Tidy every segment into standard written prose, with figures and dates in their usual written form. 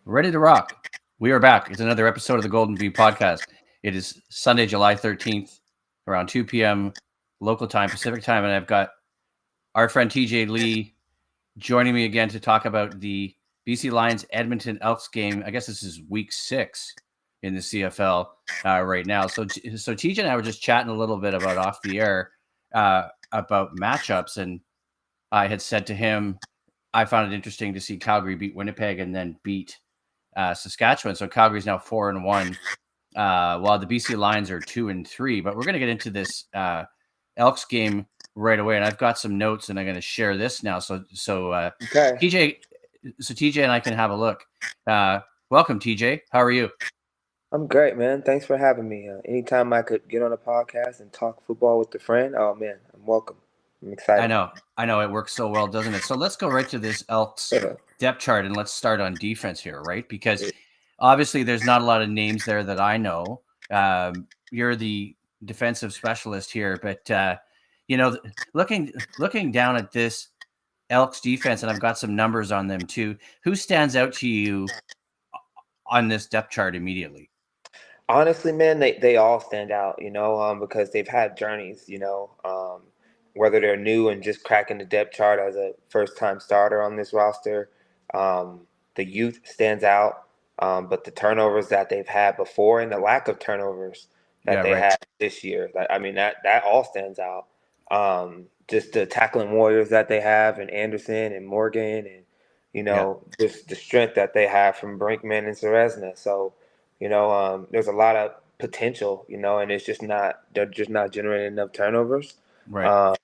Ready to rock. We are back. It's another episode of the GoldenV Podcast. It is Sunday, July 13th, around 2 p.m. local time, Pacific time, and I've got our friend TJ Lee joining me again to talk about the BC Lions Edmonton Elks game. I guess this is week 6 in the CFL right now. So TJ and I were just chatting a little bit about off the air about matchups, and I had said to him, I found it interesting to see Calgary beat Winnipeg and then beat Saskatchewan. So Calgary's now 4-1, while the BC Lions are 2-3. But we're going to get into this Elks game right away, and I've got some notes, and I'm going to share this now. So Okay. TJ and I can have a look. Welcome, TJ. How are you? I'm great, man. Thanks for having me. Anytime I could get on a podcast and talk football with a friend, oh man, I'm welcome. I'm excited. I know it works so well, doesn't it? So let's go right to this Elks depth chart, and let's start on defense here, right? Because obviously there's not a lot of names there that I know. You're the defensive specialist here, but looking down at this Elks defense, and I've got some numbers on them too. Who stands out to you on this depth chart immediately? Honestly, man, they all stand out, because they've had journeys, whether they're new and just cracking the depth chart as a first-time starter on this roster. The youth stands out, but the turnovers that they've had before and the lack of turnovers that they had this year, that all stands out. Just the tackling warriors that they have, and Anderson and Morgan, and just the strength that they have from Brinkman and Ceresna. So, there's a lot of potential, and it's just they're just not generating enough turnovers. Right.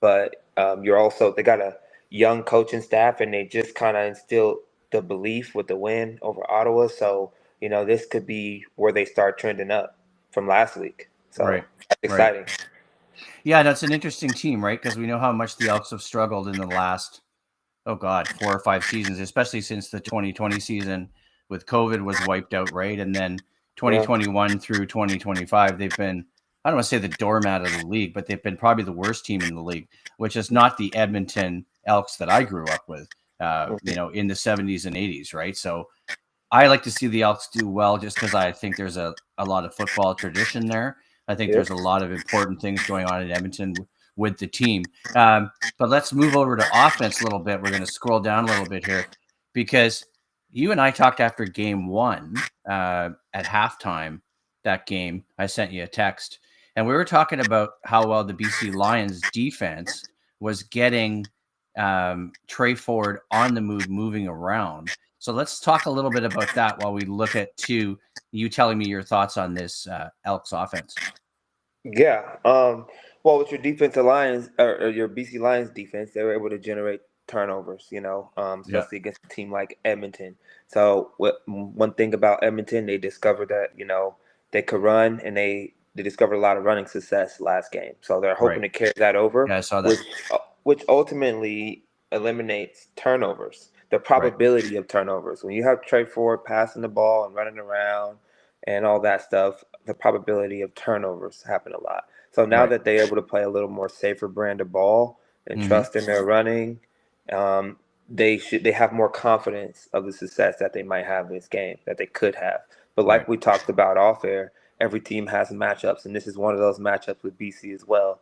But they got a young coaching staff, and they just kind of instilled the belief with the win over Ottawa. So, this could be where they start trending up from last week. So that's exciting. Right. Yeah, that's an interesting team, right? Because we know how much the Elks have struggled in the last, 4 or 5 seasons, especially since the 2020 season with COVID was wiped out, right? And then 2021 through 2025, they've been, I don't want to say the doormat of the league, but they've been probably the worst team in the league, which is not the Edmonton Elks that I grew up with, in the 70s and 80s, right? So I like to see the Elks do well just because I think there's a lot of football tradition there. I think there's a lot of important things going on in Edmonton with the team. But let's move over to offense a little bit. We're going to scroll down a little bit here because you and I talked after game 1 at halftime. That game, I sent you a text, and we were talking about how well the BC Lions defense was getting Trey Ford on the move, moving around. So let's talk a little bit about that while we look at you telling me your thoughts on this Elks offense. Yeah. Well, with your defensive Lions or your BC Lions defense, they were able to generate turnovers, especially against a team like Edmonton. So one thing about Edmonton, they discovered that, they could run, and they discovered a lot of running success last game. So they're hoping to carry that over, Yeah, I saw that. which ultimately eliminates turnovers, the probability of turnovers. When you have Trey Ford passing the ball and running around and all that stuff, the probability of turnovers happen a lot. So now that they're able to play a little more safer brand of ball and trust in their running, they have more confidence of the success that they might have in this game, that they could have. But like we talked about off air, every team has matchups, and this is one of those matchups with BC as well.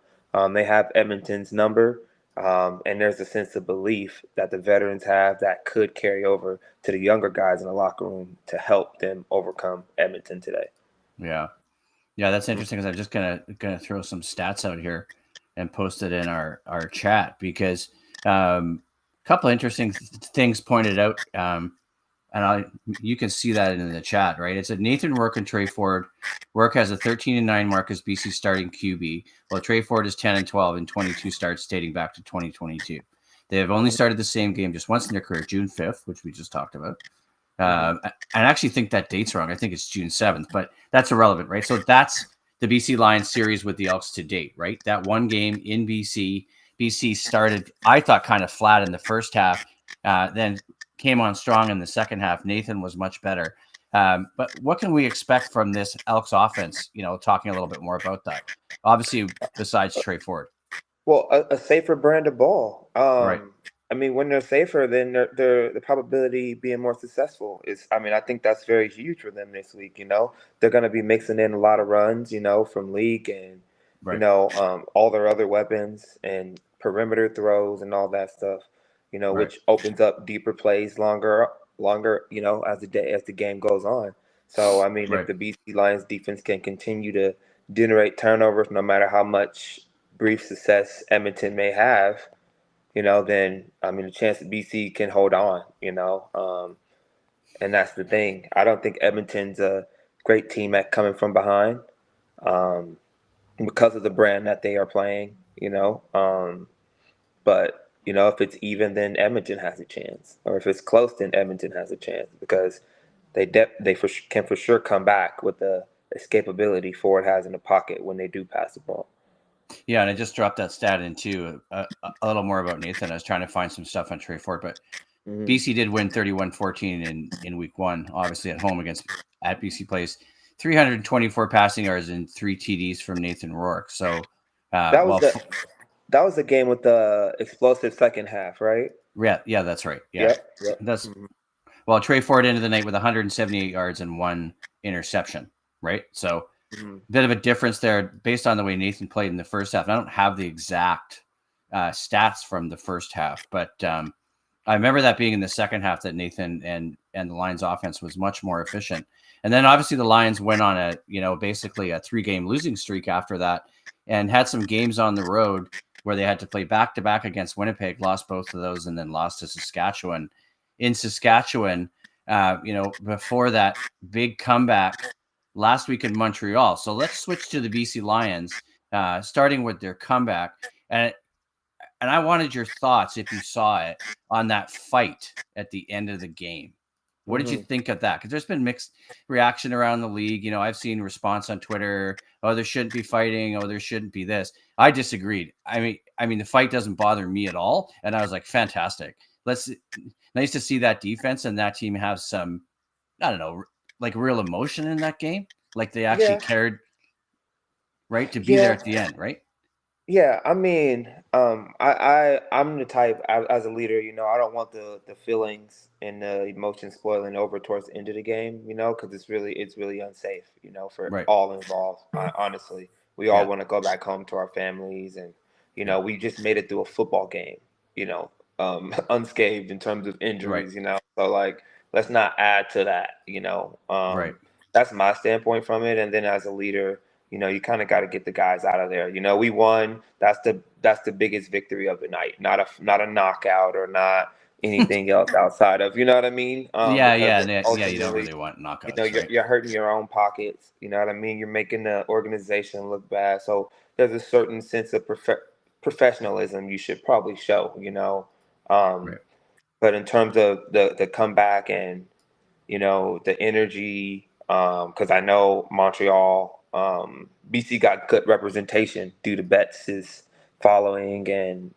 They have Edmonton's number, and there's a sense of belief that the veterans have that could carry over to the younger guys in the locker room to help them overcome Edmonton today. Yeah, that's interesting because I'm just gonna throw some stats out here and post it in our chat because a couple of interesting things pointed out, and you can see that in the chat, right? It's a Nathan Rourke and Trey Ford. Rourke has a 13-9 mark as BC starting QB, while Trey Ford is 10-12 and 22 starts dating back to 2022. They have only started the same game just once in their career, June 5th, which we just talked about. I actually think that date's wrong. I think it's June 7th, but that's irrelevant, right? So that's the BC Lions series with the Elks to date, right? That one game in BC. BC started, I thought, kind of flat in the first half, then came on strong in the second half. Nathan was much better. But what can we expect from this Elks offense, talking a little bit more about that? Obviously, besides Trey Ford. Well, a safer brand of ball. I mean, when they're safer, then the probability being more successful is. I mean, I think that's very huge for them this week. They're going to be mixing in a lot of runs. From league and Right. all their other weapons and perimeter throws and all that stuff. Right. Which opens up deeper plays longer. As the game goes on. So I mean, if Right. the BC Lions defense can continue to generate turnovers, no matter how much brief success Edmonton may have, then I mean the chance that BC can hold on, and that's the thing. I don't think Edmonton's a great team at coming from behind, um, because of the brand that they are playing, but if it's even, then Edmonton has a chance, or if it's close, then Edmonton has a chance because can for sure come back with the escapability Ford has in the pocket when they do pass the ball. Yeah, and I just dropped that stat in too. A little more about Nathan. I was trying to find some stuff on Trey Ford, but BC did win 31-14 in week 1, obviously at home at BC Place. 324 passing yards and 3 TDs from Nathan Rourke. So, That was the game with the explosive second half, right? Yeah, that's right. Yeah, Yep. that's well. Trey Ford ended the night with 178 yards and 1 interception. Right, so bit of a difference there based on the way Nathan played in the first half. And I don't have the exact stats from the first half, but I remember that being in the second half that Nathan and the Lions offense was much more efficient. And then obviously the Lions went on basically a 3-game losing streak after that and had some games on the road where they had to play back-to-back against Winnipeg, lost both of those, and then lost to Saskatchewan. In Saskatchewan, before that big comeback last week in Montreal. So let's switch to the BC Lions, starting with their comeback. And I wanted your thoughts, if you saw it, on that fight at the end of the game. What did you think of that? Because there's been mixed reaction around the league. I've seen response on Twitter. Oh, there shouldn't be fighting. Oh, there shouldn't be this. I disagreed. I mean, the fight doesn't bother me at all. And I was like, fantastic. Nice to see that defense and that team have some, I don't know, like real emotion in that game. Like they actually cared, right, to be there at the end, right? Yeah, I mean, I'm the type as a leader, I don't want the feelings and the emotions spoiling over towards the end of the game, because it's really unsafe, for Right. all involved. Honestly, we all Yeah. want to go back home to our families, and Yeah. we just made it through a football game, unscathed in terms of injuries, So like, let's not add to that, Right. That's my standpoint from it, and then as a leader, you kind of got to get the guys out of there. We won. That's the biggest victory of the night. Not a knockout or not anything else outside of, you know what I mean? Yeah. You don't Ultimately, really want knockouts, right? you're hurting your own pockets. You know what I mean? You're making the organization look bad. So there's a certain sense of professionalism you should probably show. Right. But in terms of the comeback and the energy, because I know Montreal. BC got good representation due to Betts' following and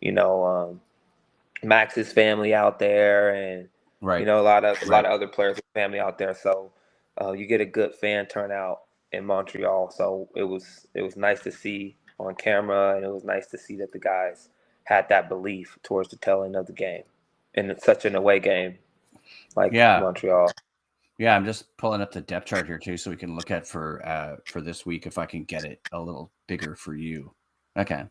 Max's family out there, and Right. a lot of other players with family out there. So you get a good fan turnout in Montreal. So it was nice to see on camera, and it was nice to see that the guys had that belief towards the telling of the game, and it's such an away game like Montreal. Yeah, I'm just pulling up the depth chart here too, so we can look at for this week if I can get it a little bigger for you. Okay.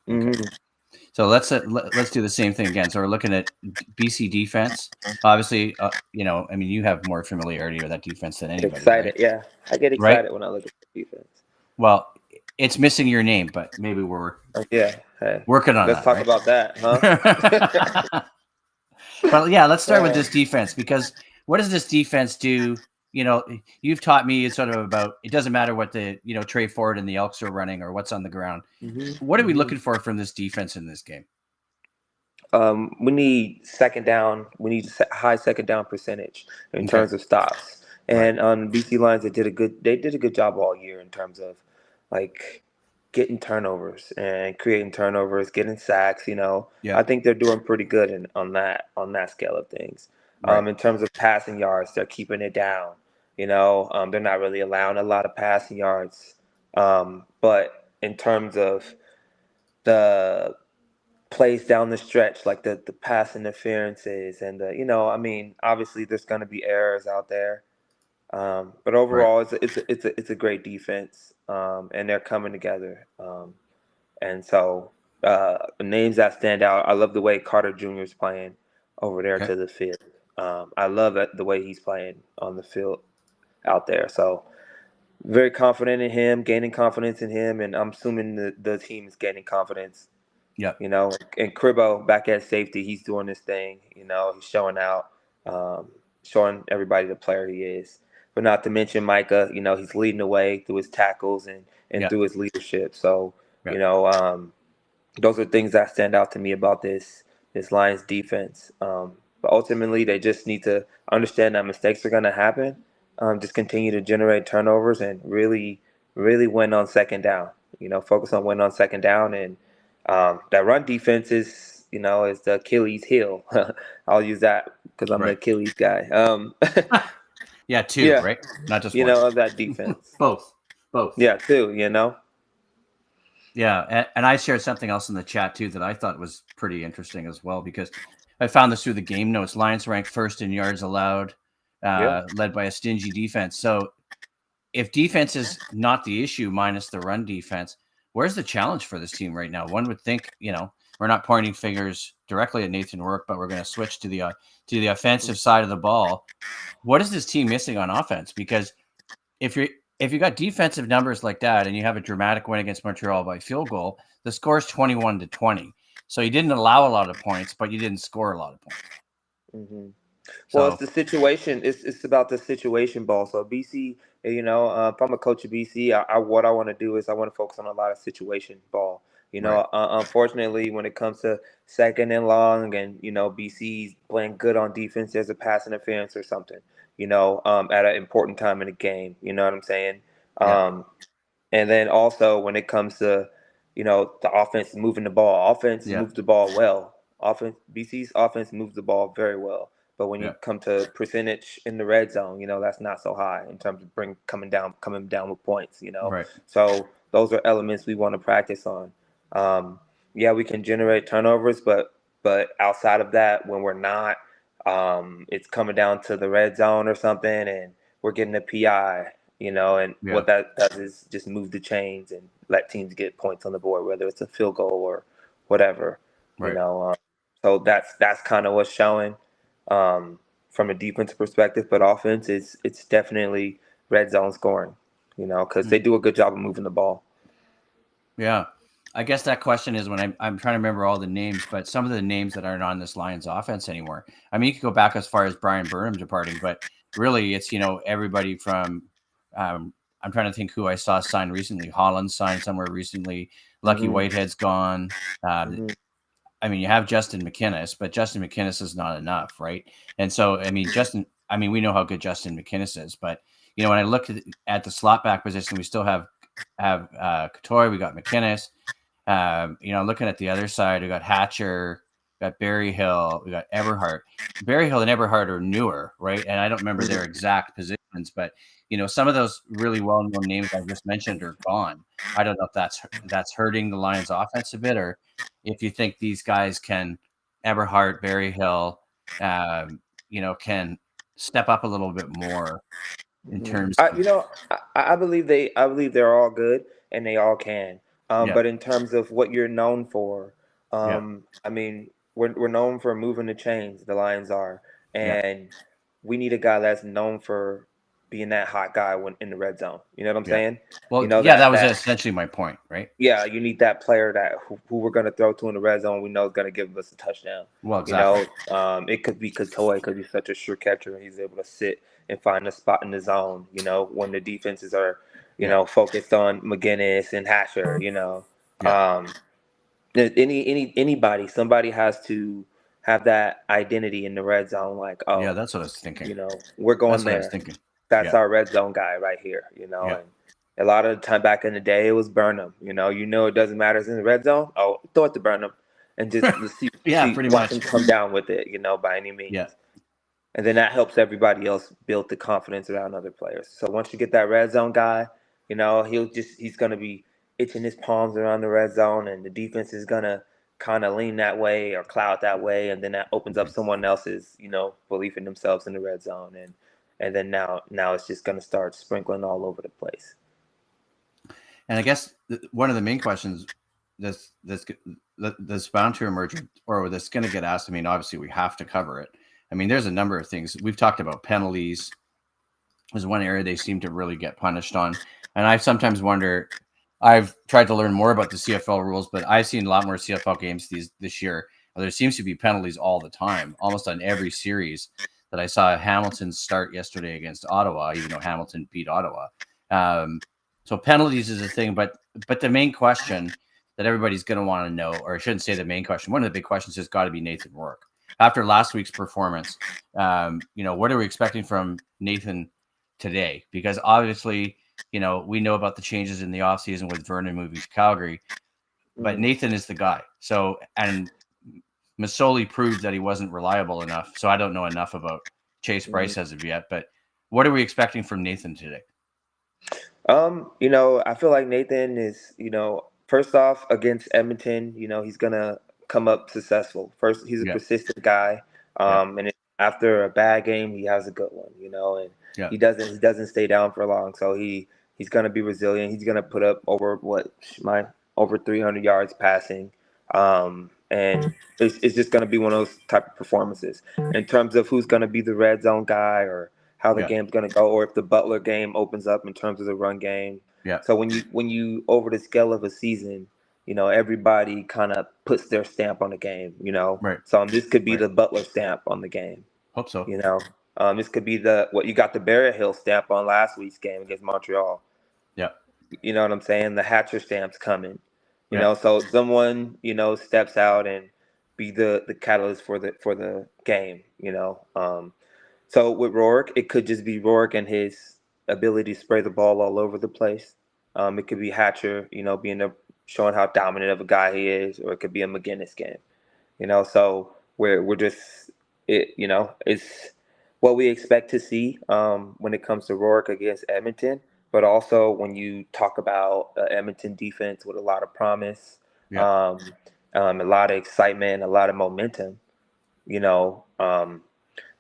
So let's do the same thing again. So we're looking at BC defense. Obviously, I mean, you have more familiarity with that defense than anybody. Excited, right? yeah. I get excited when I look at the defense. Well, it's missing your name, but maybe we're working on Let's that. talk about that, huh? Well, yeah, let's start with this defense, because what does this defense do? You've taught me sort of about, it doesn't matter what the, Trey Ford and the Elks are running or what's on the ground. What are we looking for from this defense in this game? We need second down. We need high second down percentage in terms of stops. And on BC Lions, they did a good job all year in terms of like getting turnovers and creating turnovers, getting sacks. I think they're doing pretty good on that scale of things. In terms of passing yards, they're keeping it down. They're not really allowing a lot of passing yards. But in terms of the plays down the stretch, like the pass interferences and obviously there's going to be errors out there. But Right. overall, it's a great defense, and they're coming together. And so names that stand out, I love the way Carter Jr. is playing over there Okay. to the field. I love the way he's playing on the field out there. So very confident in him, gaining confidence in him, and I'm assuming the team is gaining confidence. Yep. And Cribbo back at safety, he's doing his thing. He's showing out, um, showing everybody the player he is. But not to mention Micah, he's leading the way through his tackles and Yep. through his leadership. So, Yep. those are things that stand out to me about this Lions defense. But ultimately, they just need to understand that mistakes are going to happen. Just continue to generate turnovers and really, really win on second down. Focus on winning on second down, and that run defense is the Achilles heel. I'll use that because I'm the Right. Achilles guy. Yeah, two, Yeah, right? Not just one. of that defense. Both. Both. Yeah, too. Yeah, and I shared something else in the chat too that I thought was pretty interesting as well, because I found this through the game notes. Lions ranked first in yards allowed, Yeah. led by a stingy defense. So if defense is not the issue, minus the run defense, where's the challenge for this team right now? One would think, we're not pointing fingers directly at Nathan Rourke, but we're going to switch to the offensive side of the ball. What is this team missing on offense? Because if you got defensive numbers like that and you have a dramatic win against Montreal by field goal, the score is 21-20. So you didn't allow a lot of points, but you didn't score a lot of points. Mm-hmm. Well, it's So the situation. It's about the situation ball. So BC, if I'm a coach of BC, what I want to do is I want to focus on a lot of situation ball. right. Unfortunately, when it comes to second and long, and BC's playing good on defense, there's a pass interference or something. At an important time in the game. You know what I'm saying? Yeah. Um, and then also when it comes to, the offense moving the ball, offense Yeah. moves the ball well. BC's offense moves the ball very well. But when you Yeah. come to percentage in the red zone, that's not so high in terms of coming down with points. Right. So those are elements we want to practice on. Yeah, we can generate turnovers, but outside of that, when we're not, it's coming down to the red zone or something, and we're getting a PI. And Yeah. what that does is just move the chains and let teams get points on the board, whether it's a field goal or whatever. Right. So that's kind of what's showing from a defensive perspective, but offense it's definitely red zone scoring. Because they do a good job of moving the ball. Yeah. I guess that question is when I'm trying to remember all the names, but some of the names that aren't on this Lions offense anymore. I mean, you could go back as far as Brian Burnham departing, but really it's, everybody from, I'm trying to think who I saw sign recently. Holland signed somewhere recently. Lucky Mm-hmm. Whitehead's gone. Mm-hmm. I mean, you have Justin McInnis, but Justin McInnis is not enough, right? And so, I mean, we know how good Justin McInnis is, but when I look at the slot back position, we still have Couture, we got McInnis. Looking at the other side, we got Hatcher, we got Berryhill, we got Eberhardt. Berryhill and Eberhardt are newer, right? And I don't remember their exact positions, but some of those really well-known names I just mentioned are gone. I don't know if that's hurting the Lions offense a bit, or if you think these guys Eberhardt, Berryhill, can step up a little bit more in terms of. I believe they're all good and they all can. Yeah. But in terms of what you're known for, Yeah. I mean, we're known for moving the chains. The Lions are, Yeah. and we need a guy that's known for being that hot guy when in the red zone. You know what I'm Yeah. saying? Well, That that was essentially my point, right? yeah, you need that player that who we're going to throw to in the red zone. We know is going to give us a touchdown. Well, exactly. It could be Katoy because he's such a sure catcher and he's able to sit and find a spot in the zone. When the defenses are, focused on McGinnis and Hatcher. Yeah. Anybody, somebody has to have that identity in the red zone. Like, Yeah, that's what I was thinking. We're going That's what I there. was thinking. That's Yeah. our red zone guy right here. Yeah. And a lot of the time back in the day, it was Burnham. It doesn't matter. It's in the red zone. Oh, throw it to Burnham, and just see, Yeah, pretty watch much. him come down with it. By any means. Yeah. And then that helps everybody else build the confidence around other players. So once you get that red zone guy, he's gonna be itching his palms around the red zone, and the defense is gonna kind of lean that way or cloud that way, and then that opens up someone else's, belief in themselves in the red zone, and then now it's just going to start sprinkling all over the place. And I guess one of the main questions that's bound to emerge, or that's going to get asked, I mean, obviously we have to cover it. I mean, there's a number of things. We've talked about penalties is one area they seem to really get punished on. And I sometimes wonder, I've tried to learn more about the CFL rules, but I've seen a lot more CFL games this year. There seems to be penalties all the time, almost on every series. That I saw Hamilton start yesterday against Ottawa, even though Hamilton beat Ottawa. So penalties is a thing, but the main question that everybody's going to want to know, or I shouldn't say the main question, one of the big questions has got to be Nathan Rourke. After last week's performance, what are we expecting from Nathan today? Because obviously, we know about the changes in the offseason with Vernon moving to Calgary, but Nathan is the guy. So, and Masoli proved that he wasn't reliable enough. So I don't know enough about Chase Bryce as of yet, but what are we expecting from Nathan today? I feel like Nathan is, first off against Edmonton, he's gonna come up successful. First, he's a persistent guy. And after a bad game, he has a good one, and he doesn't stay down for long. So he's gonna be resilient. He's gonna put up over 300 yards passing. And it's just gonna be one of those type of performances. In terms of who's gonna be the red zone guy or how the game's going to go, or if the Butler game opens up in terms of the run game. Yeah. So when you over the scale of a season, everybody kind of puts their stamp on the game, Right. So this could be the Butler stamp on the game. Hope so. This could be what you got the Barrett Hill stamp on last week's game against Montreal. Yeah. You know what I'm saying? The Hatcher stamp's coming. So someone, steps out and be the catalyst for the game, So with Rourke, it could just be Rourke and his ability to spray the ball all over the place. It could be Hatcher, showing how dominant of a guy he is, or it could be a McGinnis game. So we're just it's what we expect to see when it comes to Rourke against Edmonton. But also when you talk about Edmonton defense with a lot of promise, a lot of excitement, a lot of momentum,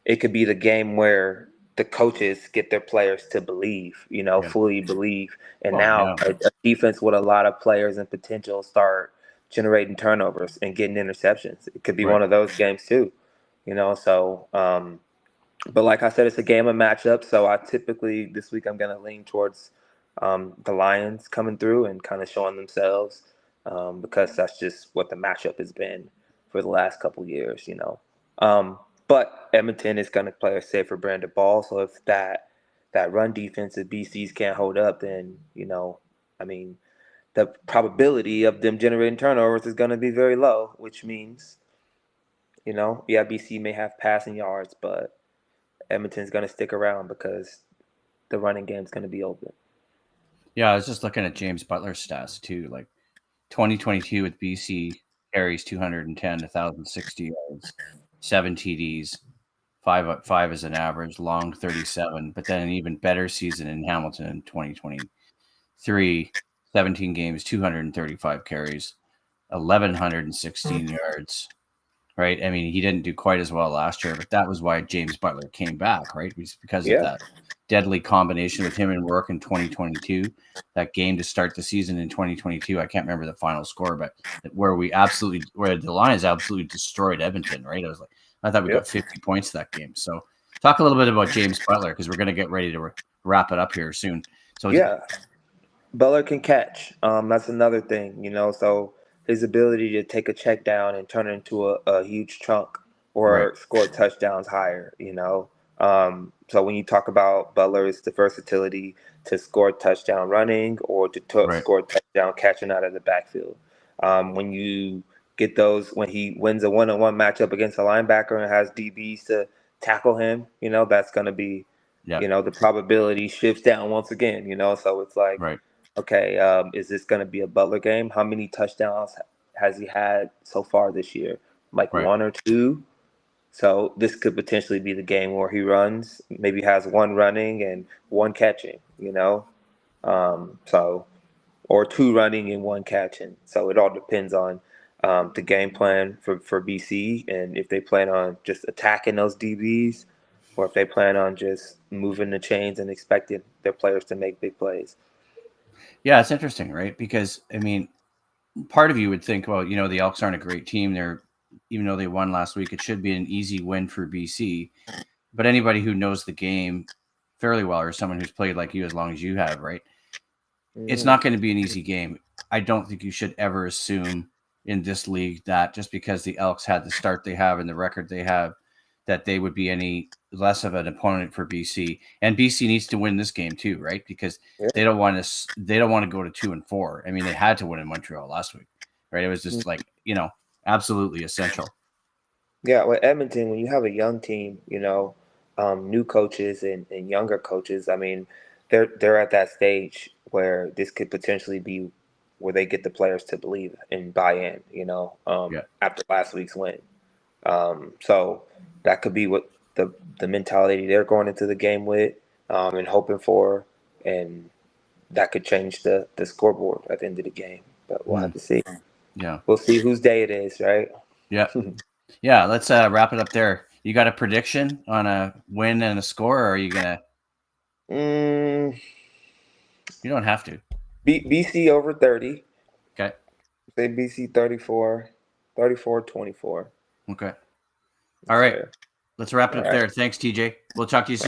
it could be the game where the coaches get their players to believe, fully believe. And a defense with a lot of players and potential start generating turnovers and getting interceptions. It could be one of those games too, so but like I said, it's a game of matchups. So I typically this week I'm going to lean towards the Lions coming through and kind of showing themselves because that's just what the matchup has been for the last couple of years, But Edmonton is going to play a safer brand of ball. So if that run defense of BC's can't hold up, then, the probability of them generating turnovers is going to be very low, which means, BC may have passing yards, but Edmonton's going to stick around because the running game is going to be open. Yeah, I was just looking at James Butler's stats too. Like 2022 with BC carries 210, 1,060 yards, 7 TDs, 5 as an average, long 37. But then an even better season in Hamilton in 2023, 17 games, 235 carries, 1,116 yards. Right. I mean, he didn't do quite as well last year, but that was why James Butler came back, right? Because of that deadly combination with him and Rourke in 2022. That game to start the season in 2022. I can't remember the final score, but where the Lions absolutely destroyed Edmonton, right? I thought we got 50 points that game. So talk a little bit about James Butler because we're going to get ready to wrap it up here soon. So Butler can catch. That's another thing, so his ability to take a check down and turn it into a huge chunk or score touchdowns higher, So when you talk about Butler, it's the versatility to score touchdown running or to score touchdown catching out of the backfield. When you get those, when he wins a one-on-one matchup against a linebacker and has DBs to tackle him, that's going to be, the probability shifts down once again, So it's like, okay, is this going to be a Butler game? How many touchdowns has he had so far this year? Like 1 or 2? So this could potentially be the game where he runs, maybe has 1 running and 1 catching, or 2 running and 1 catching. So it all depends on the game plan for BC, and if they plan on just attacking those DBs, or if they plan on just moving the chains and expecting their players to make big plays. Yeah, it's interesting, right? Because I mean, part of you would think, well, the Elks aren't a great team. Even though they won last week, it should be an easy win for BC. But anybody who knows the game fairly well, or someone who's played like you as long as you have, right? It's not going to be an easy game. I don't think you should ever assume in this league that just because the Elks had the start they have and the record they have, that they would be any less of an opponent for BC. And BC needs to win this game too, right? Because they don't want to go to 2-4. I mean, they had to win in Montreal last week, right? It was just like, absolutely essential. Yeah, with Edmonton, when you have a young team, new coaches and younger coaches, I mean, they're at that stage where this could potentially be where they get the players to believe and buy in, after last week's win. So that could be what the mentality they're going into the game with, and hoping for, and that could change the scoreboard at the end of the game. But we'll have to see. Yeah. We'll see whose day it is, right? Yeah. Yeah, let's wrap it up there. You got a prediction on a win and a score, or are you going to? You don't have to. BC over 30. Okay. Say BC 34-24. Okay. All right. Let's wrap it up there. Thanks, TJ. We'll talk to you soon.